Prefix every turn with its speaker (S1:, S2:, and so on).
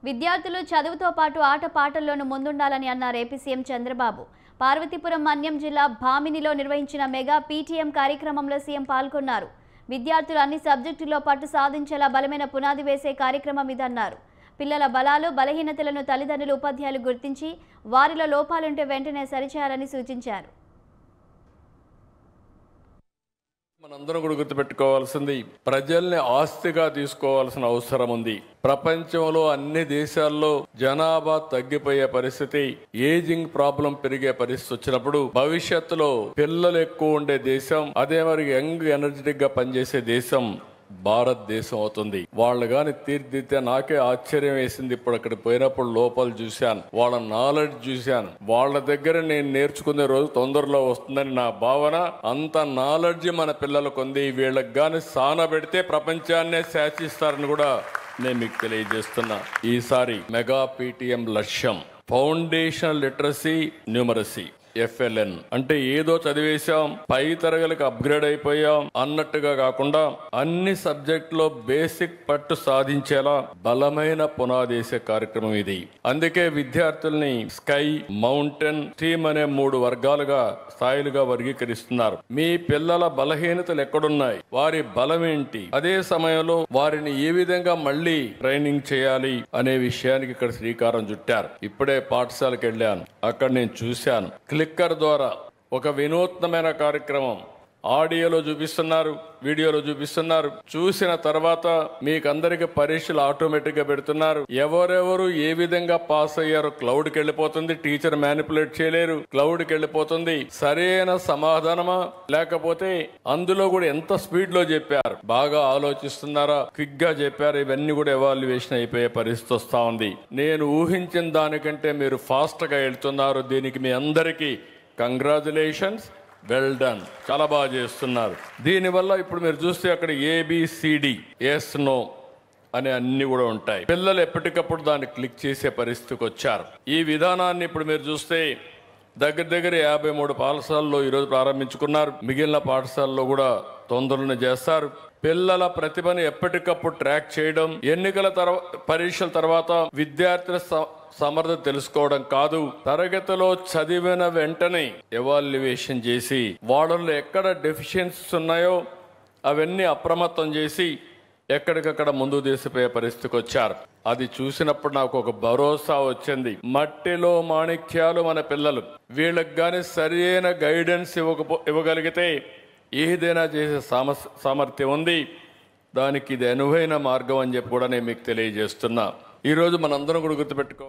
S1: విద్యార్థులు చదువుతో పాటు ఆటపాటల్లోనూ ముందుండాలని అన్నారు ఏపీ సీఎం చంద్రబాబు. పార్వతీపురం మన్యం జిల్లా భామినిలో నిర్వహించిన మెగా పీటీఎం కార్యక్రమంలో సీఎం పాల్గొన్నారు. విద్యార్థులు అన్ని సబ్జెక్టుల్లో పట్టు సాధించేలా బలమైన పునాది వేసే కార్యక్రమం ఇదన్నారు. పిల్లల బలాలు బలహీనతలను తల్లిదండ్రులు ఉపాధ్యాయులు గుర్తించి వారిలో లోపాలుంటే వెంటనే సరిచేయాలని సూచించారు.
S2: మనందరం కూడా గుర్తుపెట్టుకోవాల్సింది, ప్రజల్ని ఆస్తిగా తీసుకోవాల్సిన అవసరం ఉంది. ప్రపంచంలో అన్ని దేశాల్లో జనాభా తగ్గిపోయే పరిస్థితి, ఏజింగ్ ప్రాబ్లం పెరిగే పరిస్థితి వచ్చినప్పుడు భవిష్యత్తులో పిల్లలు ఎక్కువ ఉండే దేశం, అదే మరి యంగ్ ఎనర్జెటిక్ గా పనిచేసే దేశం భారతదేశం అవుతుంది. వాళ్ళు గాని తీర్చిదిద్దితే నాకే ఆశ్చర్యం వేసింది. ఇప్పుడు అక్కడ పోయినప్పుడు లోపాలు చూశాను, వాళ్ళ నాలెడ్జ్ చూశాను. వాళ్ళ దగ్గర నేను నేర్చుకునే రోజు తొందరలో వస్తుందని నా భావన. అంత నాలెడ్జ్ మన పిల్లలకు ఉంది. వీళ్ళకి గాని సానబెడితే ప్రపంచాన్నే శాసిస్తారని కూడా నేను మీకు తెలియజేస్తున్నా. ఈసారి మెగా పీటీఎం లక్ష్యం ఫౌండేషనల్ లిటరసీ న్యూమరసీ, FLN అంటే ఏదో చదివేశాం పై తరగతికి అప్గ్రేడ్ అయిపోయాం అన్నట్టుగా కాకుండా అన్ని సబ్జెక్టులో బేసిక్ పట్టు సాధించేలా బలమైన పునాదేసే కార్యక్రమం ఇది. అందుకే విద్యార్థుల్ని స్కై, మౌంటైన్, స్ట్రీమ్ అనే 3 వర్గాలుగా స్థాయిలుగా వర్గీకరిస్తున్నారు. మీ పిల్లల బలహీనతలు ఎక్కడున్నాయి, వారి బలం ఏంటి, అదే సమయంలో వారిని ఏ విధంగా మళ్ళీ ట్రైనింగ్ చేయాలి అనే విషయానికి ఇక్కడ శ్రీకారం చుట్టారు. ఇప్పుడే పాఠశాలకు వెళ్ళాను, అక్కడ నేను చూశాను. క్లిక్కర్ ద్వారా ఒక వినూత్నమైన కార్యక్రమం ఆడియోలో చూపిస్తున్నారు, వీడియోలో చూపిస్తున్నారు. చూసిన తర్వాత మీకందరికి పరీక్షలు ఆటోమేటిక్ గా పెడుతున్నారు. ఎవరెవరు ఏ విధంగా పాస్ అయ్యారో క్లౌడ్కి వెళ్ళిపోతుంది. టీచర్ మ్యానిపులేట్ చేయలేరు, క్లౌడ్కి వెళ్ళిపోతుంది. సరైన సమాధానమా లేకపోతే అందులో కూడా ఎంత స్పీడ్ లో చెప్పారు, బాగా ఆలోచిస్తున్నారా, క్విక్ గా చెప్పారు, ఇవన్నీ కూడా ఎవాల్యుయేషన్ అయిపోయే పరిస్థితి వస్తా ఉంది. నేను ఊహించిన దానికంటే మీరు ఫాస్ట్ గా వెళ్తున్నారు. దీనికి మీ అందరికీ కంగ్రాచులేషన్స్, వెల్ డన్, చాలా బాగా చేస్తున్నారు. దీనివల్ల ఇప్పుడు మీరు చూస్తే అక్కడ ABCD, ఎస్ నో అనే అన్ని కూడా ఉంటాయి. పిల్లలు ఎప్పటికప్పుడు దాన్ని క్లిక్ చేసే పరిస్థితికి వచ్చారు. ఈ విధానాన్ని ఇప్పుడు మీరు చూస్తే దగ్గర 53 పాఠశాలలో ఈరోజు ప్రారంభించుకున్నారు. మిగిలిన పాఠశాలలో కూడా తొందరలోనే చేస్తారు. పిల్లల ప్రతిభను ఎప్పటికప్పుడు ట్రాక్ చేయడం, ఎన్నికల పరీక్షల తర్వాత విద్యార్థుల సమర్థత తెలుసుకోవడం కాదు, తరగతిలో చదివిన వెంటనే ఎవాల్యుయేషన్ చేసి వాళ్ళలో ఎక్కడ డెఫిషియన్సీస్ ఉన్నాయో అవన్నీ అప్రమత్తం చేసి ఎక్కడికక్కడ ముందుకు తీసిపోయే పరిస్థితికి వచ్చారు. అది చూసినప్పుడు నాకు ఒక భరోసా వచ్చింది. మట్టిలో మాణిక్యాలు మన పిల్లలు. వీళ్ళకి గాని సరైన గైడెన్స్ ఇవ్వగలిగితే ఏదైనా చేసే సామర్థ్యం ఉంది. దానికి ఇది అనువైన మార్గం అని చెప్పి కూడా నేను మీకు తెలియజేస్తున్నా. ఈరోజు మనందరం కూడా గుర్తుపెట్టుకో.